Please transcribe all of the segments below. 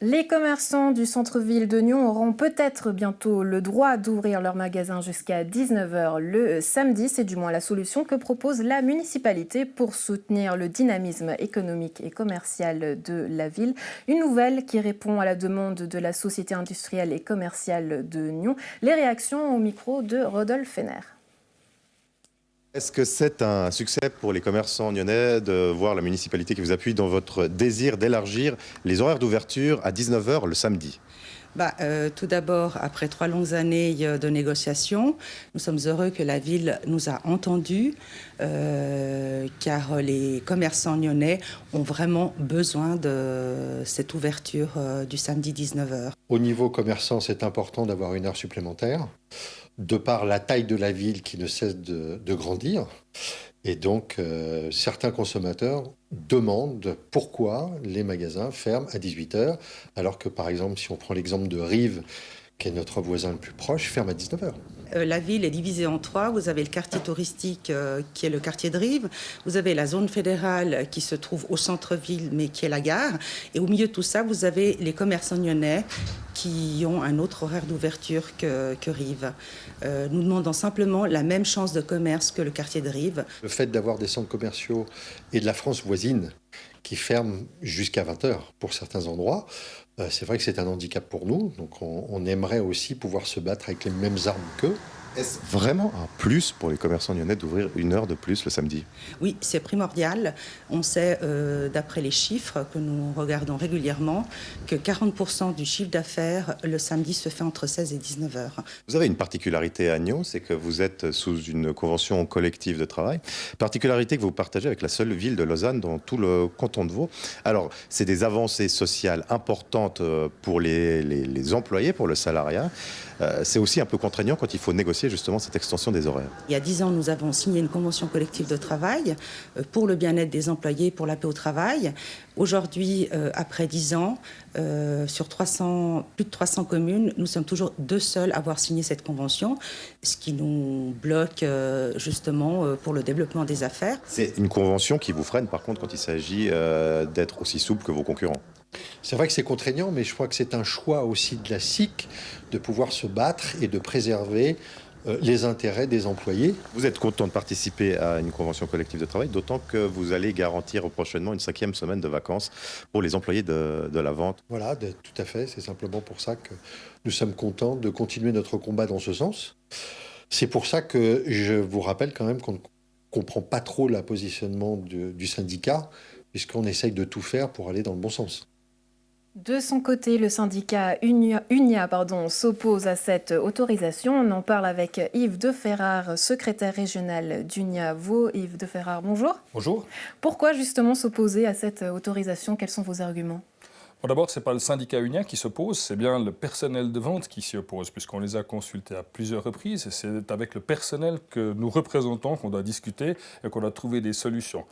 Les commerçants du centre-ville de Nyon auront peut-être bientôt le droit d'ouvrir leurs magasins jusqu'à 19 h le samedi. C'est du moins la solution que propose la municipalité pour soutenir le dynamisme économique et commercial de la ville. Une nouvelle qui répond à la demande de la Société industrielle et commerciale de Nyon. Les réactions au micro de Rodolphe Fener. Est-ce que c'est un succès pour les commerçants nyonnais de voir la municipalité qui vous appuie dans votre désir d'élargir les horaires d'ouverture à 19 h le samedi? Tout d'abord, après 3 longues années de négociations, nous sommes heureux que la ville nous a entendus, car les commerçants nyonnais ont vraiment besoin de cette ouverture du samedi 19 h. Au niveau commerçant, c'est important d'avoir une heure supplémentaire, de par la taille de la ville qui ne cesse de grandir. Et donc, certains consommateurs demandent pourquoi les magasins ferment à 18 h, alors que, par exemple, si on prend l'exemple de Rives, qui est notre voisin le plus proche, ferme à 19 h. La ville est divisée en 3. Vous avez le quartier touristique qui est le quartier de Rives. Vous avez la zone fédérale qui se trouve au centre-ville mais qui est la gare. Et au milieu de tout ça, vous avez les commerçants nyonnais qui ont un autre horaire d'ouverture que Rives. Nous demandons simplement la même chance de commerce que le quartier de Rives. Le fait d'avoir des centres commerciaux et de la France voisine qui ferment jusqu'à 20 h pour certains endroits, c'est vrai que c'est un handicap pour nous. Donc on aimerait aussi pouvoir se battre avec les mêmes armes qu'eux. Est-ce vraiment un plus pour les commerçants nyonnais d'ouvrir une heure de plus le samedi? Oui, c'est primordial. On sait, d'après les chiffres que nous regardons régulièrement, que 40% du chiffre d'affaires le samedi se fait entre 16 et 19 h. Vous avez une particularité à Nyon, c'est que vous êtes sous une convention collective de travail. Particularité que vous partagez avec la seule ville de Lausanne dans tout le canton de Vaud. Alors, c'est des avancées sociales importantes pour les employés, pour le salariat. C'est aussi un peu contraignant quand il faut négocier justement cette extension des horaires. Il y a 10 ans, nous avons signé une convention collective de travail pour le bien-être des employés, pour la paix au travail. Aujourd'hui, après 10 ans, sur plus de 300 communes, nous sommes toujours 2 seuls à avoir signé cette convention, ce qui nous bloque justement pour le développement des affaires. C'est une convention qui vous freine par contre quand il s'agit d'être aussi souple que vos concurrents. C'est vrai que c'est contraignant, mais je crois que c'est un choix aussi de la SIC de pouvoir se battre et de préserver les intérêts des employés. Vous êtes content de participer à une convention collective de travail, d'autant que vous allez garantir prochainement une 5e semaine de vacances pour les employés de la vente. Voilà, tout à fait. C'est simplement pour ça que nous sommes contents de continuer notre combat dans ce sens. C'est pour ça que je vous rappelle quand même qu'on ne comprend pas trop le positionnement du syndicat, puisqu'on essaye de tout faire pour aller dans le bon sens. De son côté, le syndicat Unia s'oppose à cette autorisation. On en parle avec Yves Deferrare, secrétaire régional d'Unia Vaud. Yves Deferrare, bonjour. Bonjour. Pourquoi justement s'opposer à cette autorisation? Quels sont vos arguments? Bon, d'abord, ce n'est pas le syndicat Unia qui s'oppose, c'est bien le personnel de vente qui s'y oppose, puisqu'on les a consultés à plusieurs reprises. Et c'est avec le personnel que nous représentons qu'on doit discuter et qu'on doit trouver des solutions.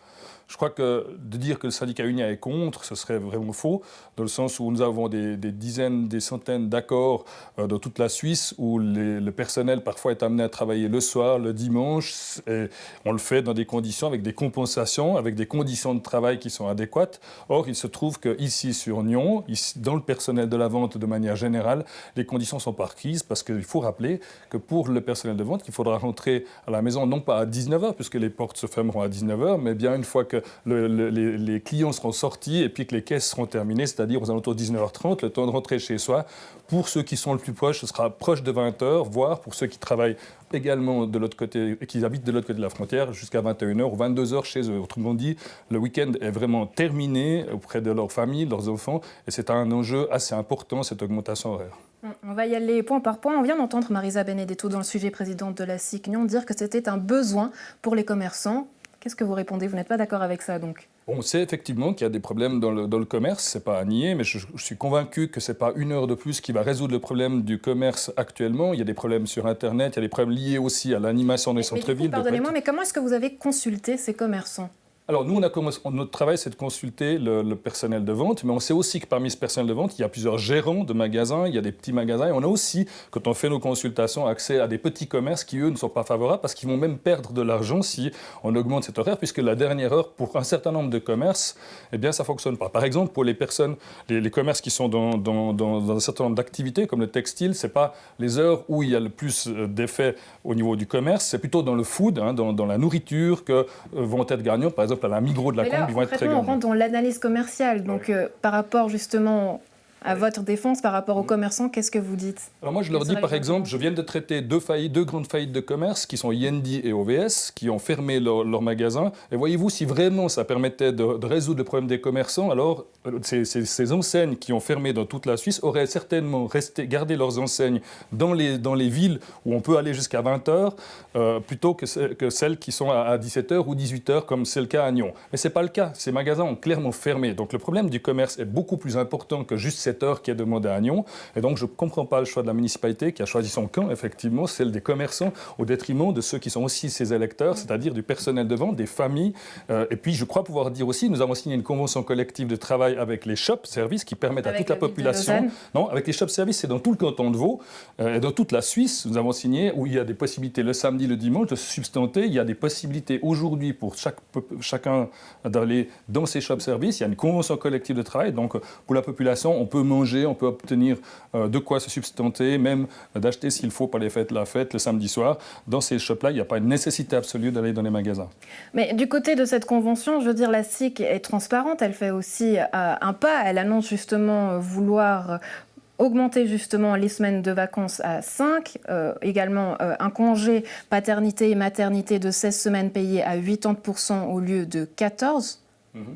Je crois que de dire que le syndicat Unia est contre, ce serait vraiment faux, dans le sens où nous avons des dizaines, des centaines d'accords dans toute la Suisse, où le personnel parfois est amené à travailler le soir, le dimanche, et on le fait dans des conditions, avec des compensations, avec des conditions de travail qui sont adéquates. Or, il se trouve qu'ici sur Nyon, dans le personnel de la vente de manière générale, les conditions ne sont pas requises, parce qu'il faut rappeler que pour le personnel de vente, il faudra rentrer à la maison non pas à 19 h, puisque les portes se fermeront à 19 h, mais bien une fois que les clients seront sortis et puis que les caisses seront terminées, c'est-à-dire aux alentours de 19 h 30, le temps de rentrer chez soi. Pour ceux qui sont le plus proches, ce sera proche de 20 h, voire pour ceux qui travaillent également de l'autre côté, qui habitent de l'autre côté de la frontière, jusqu'à 21 h ou 22 h chez eux. Autrement dit, le week-end est vraiment terminé auprès de leur famille, de leurs enfants, et c'est un enjeu assez important, cette augmentation horaire. On va y aller point par point. On vient d'entendre Marisa Benedetto, dans le sujet présidente de la SIC Nyon, dire que c'était un besoin pour les commerçants. Qu'est-ce que vous répondez? Vous n'êtes pas d'accord avec ça, donc? On sait effectivement qu'il y a des problèmes dans le commerce, c'est pas à nier, mais je suis convaincu que c'est pas une heure de plus qui va résoudre le problème du commerce actuellement. Il y a des problèmes sur Internet, il y a des problèmes liés aussi à l'animation des centres-villes. Pardonnez-moi, mais comment est-ce que vous avez consulté ces commerçants? Alors nous, notre travail, c'est de consulter le personnel de vente, mais on sait aussi que parmi ce personnel de vente, il y a plusieurs gérants de magasins, il y a des petits magasins, et on a aussi, quand on fait nos consultations, accès à des petits commerces qui, eux, ne sont pas favorables, parce qu'ils vont même perdre de l'argent si on augmente cet horaire, puisque la dernière heure, pour un certain nombre de commerces, eh bien, ça ne fonctionne pas. Par exemple, pour les personnes, les commerces qui sont dans un certain nombre d'activités, comme le textile, ce n'est pas les heures où il y a le plus d'effets au niveau du commerce, c'est plutôt dans le food, dans la nourriture, que vont être gagnants. Par exemple, à la Migros de la Combe, ils vont être très gagnants. On rentre dans l'analyse commerciale. Donc, par rapport justement à votre défense, par rapport aux commerçants, qu'est-ce que vous dites? Alors moi, je leur dis, par exemple, je viens de traiter deux grandes faillites de commerce, qui sont Yendi et OVS, qui ont fermé leurs magasins. Et voyez-vous, si vraiment ça permettait de résoudre le problème des commerçants, alors ces enseignes qui ont fermé dans toute la Suisse auraient certainement gardé leurs enseignes dans les villes où on peut aller jusqu'à 20h, plutôt que celles qui sont à 17h ou 18h, comme c'est le cas à Nyon. Mais ce n'est pas le cas. Ces magasins ont clairement fermé. Donc le problème du commerce est beaucoup plus important que juste cette heure qui est demandée à Nyon. Et donc je ne comprends pas le choix de la municipalité qui a choisi son camp, effectivement, celle des commerçants, au détriment de ceux qui sont aussi ses électeurs, c'est-à-dire du personnel de vente, des familles. Et puis je crois pouvoir dire aussi, nous avons signé une convention collective de travail avec les shop-services qui permettent à toute la population... Non, avec les shop-services, c'est dans tout le canton de Vaud, et dans toute la Suisse, nous avons signé, où il y a des possibilités le samedi, le dimanche, de se substanter. Il y a des possibilités aujourd'hui pour chacun d'aller dans ces shop-services. Il y a une convention collective de travail. Donc pour la population, on peut manger, on peut obtenir de quoi se substanter, même d'acheter s'il faut pour les fêtes, la fête, le samedi soir. Dans ces shops-là, il n'y a pas une nécessité absolue d'aller dans les magasins. Mais du côté de cette convention, je veux dire, la SIC est transparente, elle fait aussi un pas, elle annonce justement vouloir augmenter justement les semaines de vacances à 5, également un congé paternité et maternité de 16 semaines payées à 80% au lieu de 14.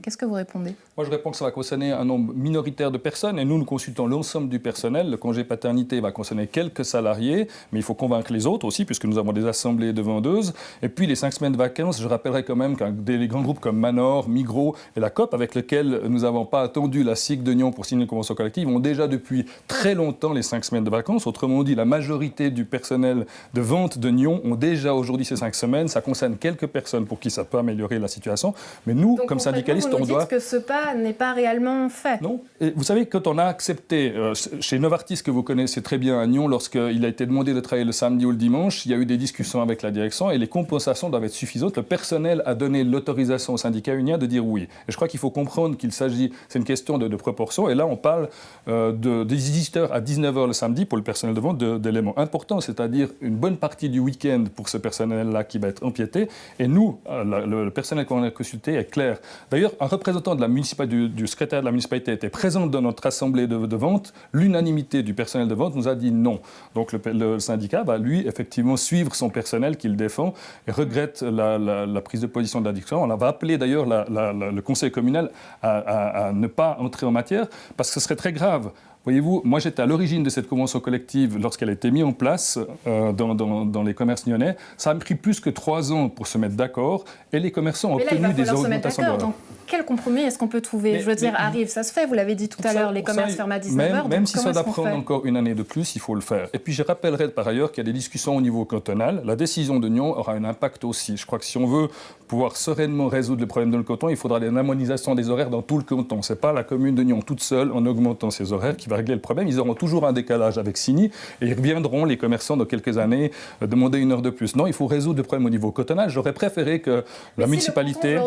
Qu'est-ce que vous répondez? Moi, je réponds que ça va concerner un nombre minoritaire de personnes et nous consultons l'ensemble du personnel. Le congé paternité va concerner quelques salariés, mais il faut convaincre les autres aussi, puisque nous avons des assemblées de vendeuses. Et puis, les 5 semaines de vacances, je rappellerai quand même qu'un des grands groupes comme Manor, Migros et la Coop, avec lesquels nous n'avons pas attendu la SIC de Nyon pour signer une convention collective, ont déjà depuis très longtemps les 5 semaines de vacances. Autrement dit, la majorité du personnel de vente de Nyon ont déjà aujourd'hui ces 5 semaines. Ça concerne quelques personnes pour qui ça peut améliorer la situation. Mais nous, donc, comme syndicalistes, on doit... Donc, que ce pas n'est pas réellement fait. Non. Et vous savez, quand on a accepté, chez Novartis, que vous connaissez très bien à Nyon, lorsqu'il a été demandé de travailler le samedi ou le dimanche, il y a eu des discussions avec la direction et les compensations doivent être suffisantes. Le personnel a donné l'autorisation au syndicat unien de dire oui. Et je crois qu'il faut comprendre qu'il s'agit, c'est une question de proportion. Et là, on parle des 18h à 19h le samedi pour le personnel de vente d'éléments importants, c'est-à-dire une bonne partie du week-end pour ce personnel-là qui va être empiété. Et nous, le personnel qu'on a consulté est clair. D'ailleurs, un représentant de la municipalité, du secrétaire de la municipalité était présent dans notre assemblée de vente. L'unanimité du personnel de vente nous a dit non. Donc le syndicat va, lui, effectivement, suivre son personnel qu'il défend et regrette la prise de position de la direction. On va appeler d'ailleurs le conseil communal à ne pas entrer en matière parce que ce serait très grave. Voyez-vous, moi j'étais à l'origine de cette convention collective lorsqu'elle a été mise en place dans les commerces nyonnais. Ça a pris plus que 3 ans pour se mettre d'accord et les commerçants ont obtenu des augmentations d'heures. Donc quel compromis est-ce qu'on peut trouver? Je veux dire, arrive, ça se fait, vous l'avez dit tout à l'heure, les commerces ferment à 19h. Même si ça doit prendre encore une année de plus, il faut le faire. Et puis je rappellerai par ailleurs qu'il y a des discussions au niveau cantonal. La décision de Nyon aura un impact aussi. Je crois que si on veut pouvoir sereinement résoudre le problème dans le canton, il faudra une harmonisation des horaires dans tout le canton. Ce n'est pas la commune de Nyon toute seule, en augmentant ses horaires, qui va régler le problème. Ils auront toujours un décalage avec Signy et ils reviendront, les commerçants, dans quelques années, demander une heure de plus. Non, il faut résoudre le problème au niveau cantonal. J'aurais préféré que la municipalité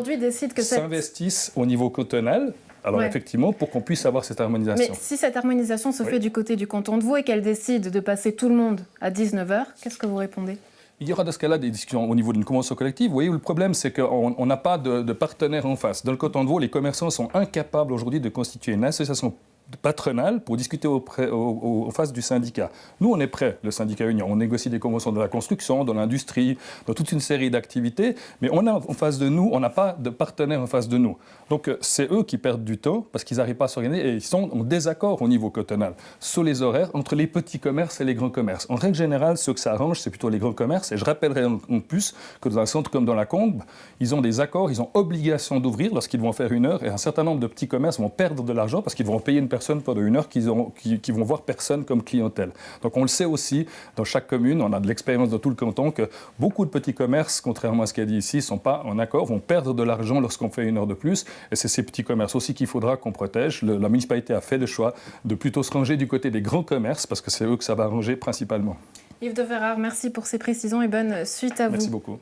s'investisse au niveau cantonal. Alors effectivement, pour qu'on puisse avoir cette harmonisation. Mais si cette harmonisation se fait du côté du canton de Vaud et qu'elle décide de passer tout le monde à 19h, qu'est-ce que vous répondez? Il y aura dans ce cas-là des discussions au niveau d'une convention collective. Vous voyez, le problème, c'est qu'on n'a pas de partenaire en face. Dans le canton de Vaud, les commerçants sont incapables aujourd'hui de constituer une association patronale pour discuter en face du syndicat. Nous, on est prêts, le syndicat Union. On négocie des conventions dans la construction, dans l'industrie, dans toute une série d'activités, mais on a en face de nous, on n'a pas de partenaire en face de nous. Donc, c'est eux qui perdent du temps parce qu'ils n'arrivent pas à s'organiser et ils sont en désaccord au niveau cantonal sur les horaires entre les petits commerces et les grands commerces. En règle générale, ceux que ça arrange, c'est plutôt les grands commerces. Et je rappellerai en plus que dans un centre comme dans la Combe, ils ont des accords, ils ont obligation d'ouvrir lorsqu'ils vont faire une heure et un certain nombre de petits commerces vont perdre de l'argent parce qu'ils vont payer une personnes pendant 1 heure qui vont voir personne comme clientèle. Donc on le sait aussi, dans chaque commune, on a de l'expérience dans tout le canton, que beaucoup de petits commerces, contrairement à ce qu'a dit ici, ne sont pas en accord, vont perdre de l'argent lorsqu'on fait 1 heure de plus. Et c'est ces petits commerces aussi qu'il faudra qu'on protège. La municipalité a fait le choix de plutôt se ranger du côté des grands commerces, parce que c'est eux que ça va arranger principalement. Yves de Ferrare, merci pour ces précisions et bonne suite à vous. Merci beaucoup.